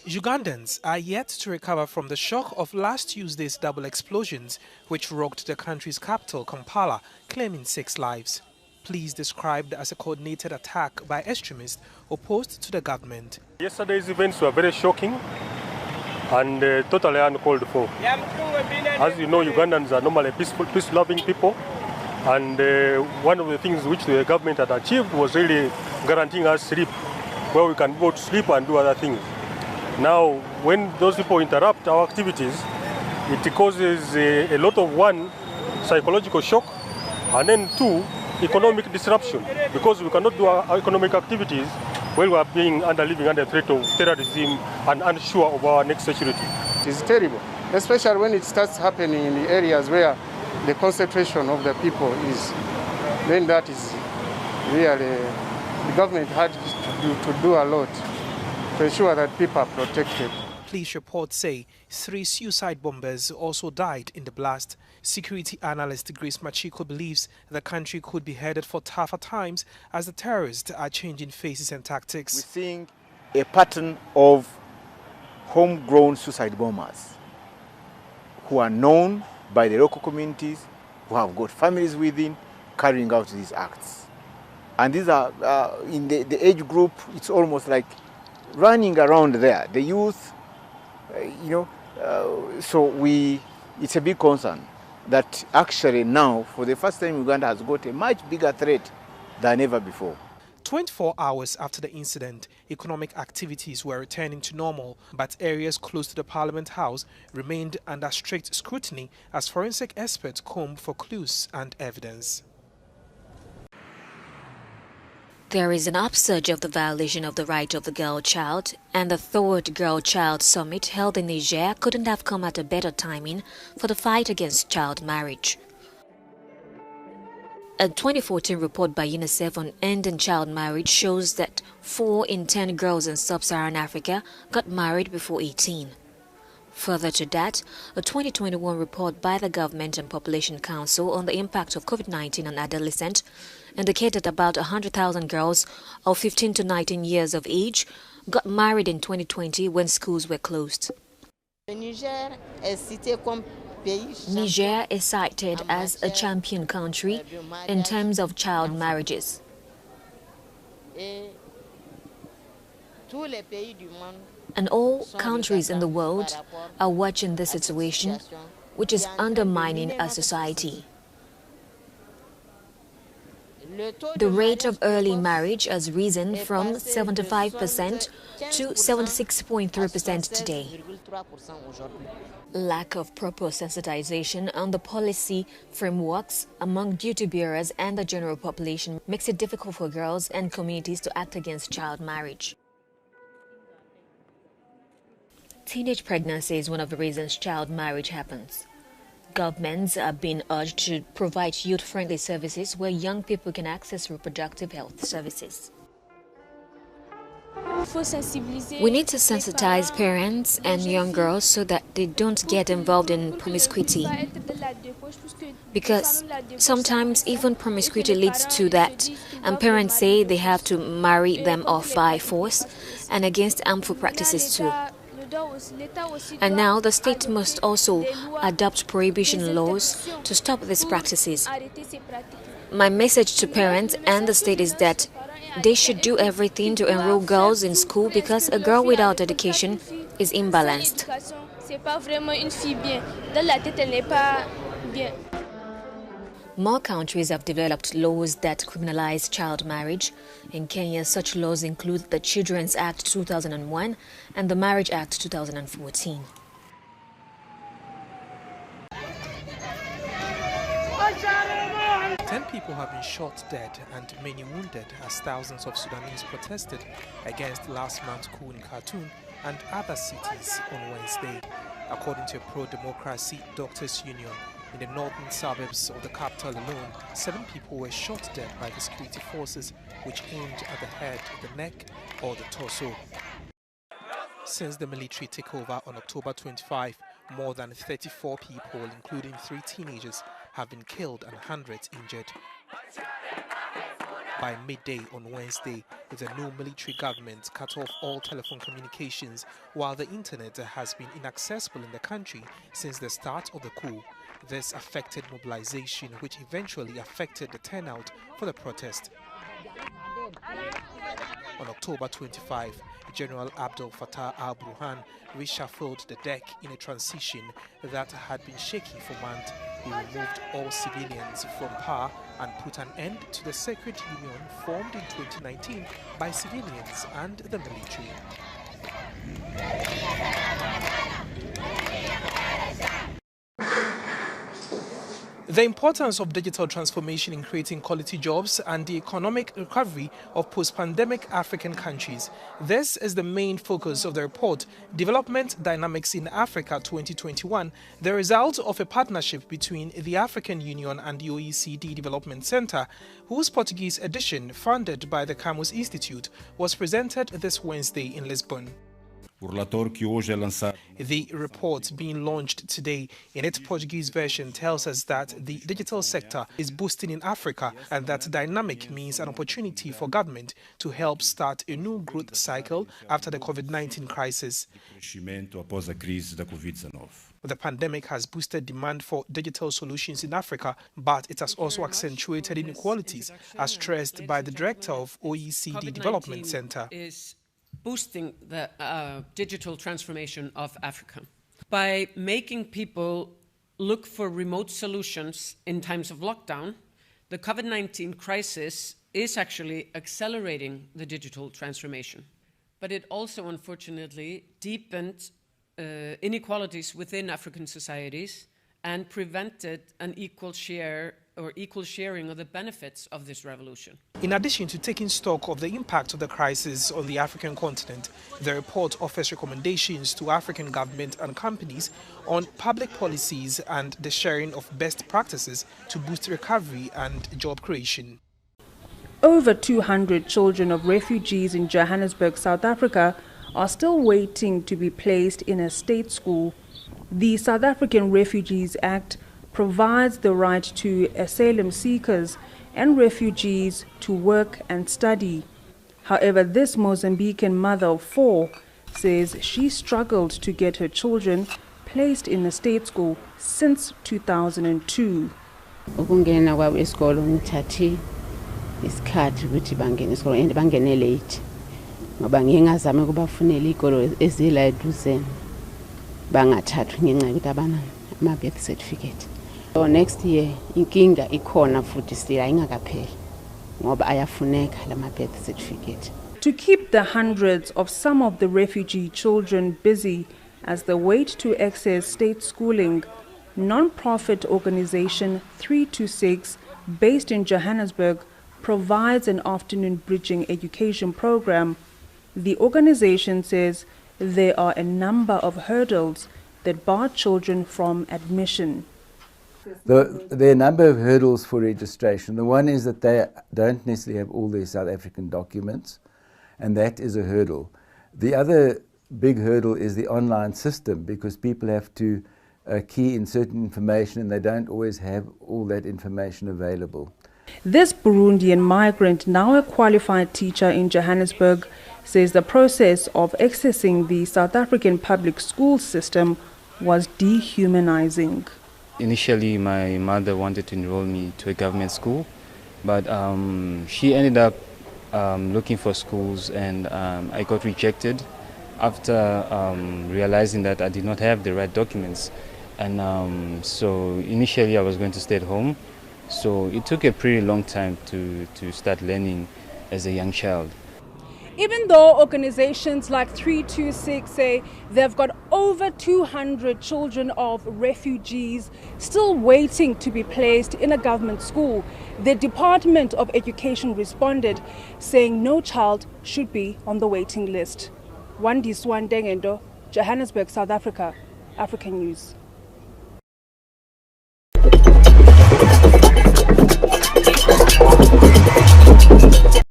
Ugandans are yet to recover from the shock of last Tuesday's double explosions, which rocked the country's capital, Kampala, claiming 6 lives. Police described as a coordinated attack by extremists opposed to the government. Yesterday's events were very shocking and totally uncalled for. As you know, Ugandans are normally peace-loving people, and one of the things which the government had achieved was really guaranteeing us sleep, where we can go to sleep and do other things. Now, when those people interrupt our activities, it causes a lot of, one, psychological shock, and then 2, economic disruption, because we cannot do our economic activities while we are living under threat of terrorism and unsure of our next security. It is terrible, especially when it starts happening in the areas where the concentration of the people is. Then that is really, the government had to do a lot to ensure that people are protected. Police reports say 3 suicide bombers also died in the blast. Security analyst Grace Machiko believes the country could be headed for tougher times as the terrorists are changing faces and tactics. We're seeing a pattern of homegrown suicide bombers who are known by the local communities, who have got families within, carrying out these acts. And these are, in the age group, it's almost like running around there, the youth, so it's a big concern that actually now, for the first time, Uganda has got a much bigger threat than ever before. 24 hours after the incident, economic activities were returning to normal, but areas close to the Parliament House remained under strict scrutiny as forensic experts combed for clues and evidence. There is an upsurge of the violation of the right of the girl child, and the 3rd Girl Child Summit held in Niger couldn't have come at a better timing for the fight against child marriage. A 2014 report by UNICEF on ending child marriage shows that 4 in 10 girls in sub-Saharan Africa got married before 18. Further to that, a 2021 report by the Government and Population Council on the impact of COVID-19 on adolescents indicated about 100,000 girls of 15 to 19 years of age got married in 2020 when schools were closed. Niger is cited as a champion country in terms of child marriages. And all countries in the world are watching this situation, which is undermining our society. The rate of early marriage has risen from 75% to 76.3% today. Lack of proper sensitization on the policy frameworks among duty bearers and the general population makes it difficult for girls and communities to act against child marriage. Teenage pregnancy is one of the reasons child marriage happens. Governments are being urged to provide youth-friendly services where young people can access reproductive health services. We need to sensitize parents and young girls so that they don't get involved in promiscuity. Because sometimes even promiscuity leads to that, and parents say they have to marry them off by force and against harmful practices too. And now the state must also adopt prohibition laws to stop these practices. My message to parents and the state is that they should do everything to enroll girls in school because a girl without education is imbalanced. More countries have developed laws that criminalize child marriage. In Kenya, such laws include the Children's Act 2001 and the Marriage Act 2014. Ten people have been shot dead and many wounded as thousands of Sudanese protested against last month's coup in Khartoum and other cities on Wednesday, according to a pro-democracy doctors' union. In the northern suburbs of the capital alone, 7 people were shot dead by the security forces, which aimed at the head, the neck, or the torso. Since the military takeover on October 25, more than 34 people, including 3 teenagers, have been killed and hundreds injured. By midday on Wednesday, the new military government cut off all telephone communications, while the internet has been inaccessible in the country since the start of the coup. This affected mobilization, which eventually affected the turnout for the protest. On October 25, General Abdel Fattah al-Burhan reshuffled the deck in a transition that had been shaky for months. He removed all civilians from power and put an end to the Sacred Union formed in 2019 by civilians and the military. The importance of digital transformation in creating quality jobs and the economic recovery of post-pandemic African countries. This is the main focus of the report, Development Dynamics in Africa 2021, the result of a partnership between the African Union and the OECD Development Center, whose Portuguese edition, funded by the Camus Institute, was presented this Wednesday in Lisbon. The report being launched today in its Portuguese version tells us that the digital sector is boosting in Africa and that dynamic means an opportunity for government to help start a new growth cycle after the COVID-19 crisis. The pandemic has boosted demand for digital solutions in Africa, but it has also accentuated inequalities, as stressed by the director of OECD Development Center. Boosting the digital transformation of Africa by making people look for remote solutions in times of lockdown. The COVID-19 crisis is actually accelerating the digital transformation, but it also unfortunately deepened inequalities within African societies and prevented an equal share or equal sharing of the benefits of this revolution. In addition to taking stock of the impact of the crisis on the African continent, the report offers recommendations to African government and companies on public policies and the sharing of best practices to boost recovery and job creation. Over 200 children of refugees in Johannesburg, South Africa, are still waiting to be placed in a state school. The South African Refugees Act provides the right to asylum seekers and refugees to work and study. However, this Mozambican mother of 4 says she struggled to get her children placed in a state school since 2002. Ukungena kwabo esikolo ngithathe isikhathi ukuthi bangene esikolo and bangene late ngoba ngingazama ukubafunela ikolo ezila eduze bangathathwa ngenxa yokuthi abana ama birth certificate. So next year inkinga ikhona futhi still ayingakapheli ngoba ayafuneka lama birth certificate. To keep the hundreds of some of the refugee children busy as they wait to access state schooling, non-profit organization 326 based in Johannesburg provides an afternoon bridging education program. The organization says there are a number of hurdles that bar children from admission. There are a number of hurdles for registration. The one is that they don't necessarily have all their South African documents, and that is a hurdle. The other big hurdle is the online system, because people have to key in certain information and they don't always have all that information available. This Burundian migrant, now a qualified teacher in Johannesburg, says the process of accessing the South African public school system was dehumanizing. Initially, my mother wanted to enroll me to a government school, but she ended up looking for schools, and I got rejected after realizing that I did not have the right documents. And so initially I was going to stay at home, so it took a pretty long time to start learning as a young child. Even though organizations like 326 say they've got over 200 children of refugees still waiting to be placed in a government school, the Department of Education responded, saying no child should be on the waiting list. Wandiswan Dengendo, Johannesburg, South Africa, African News.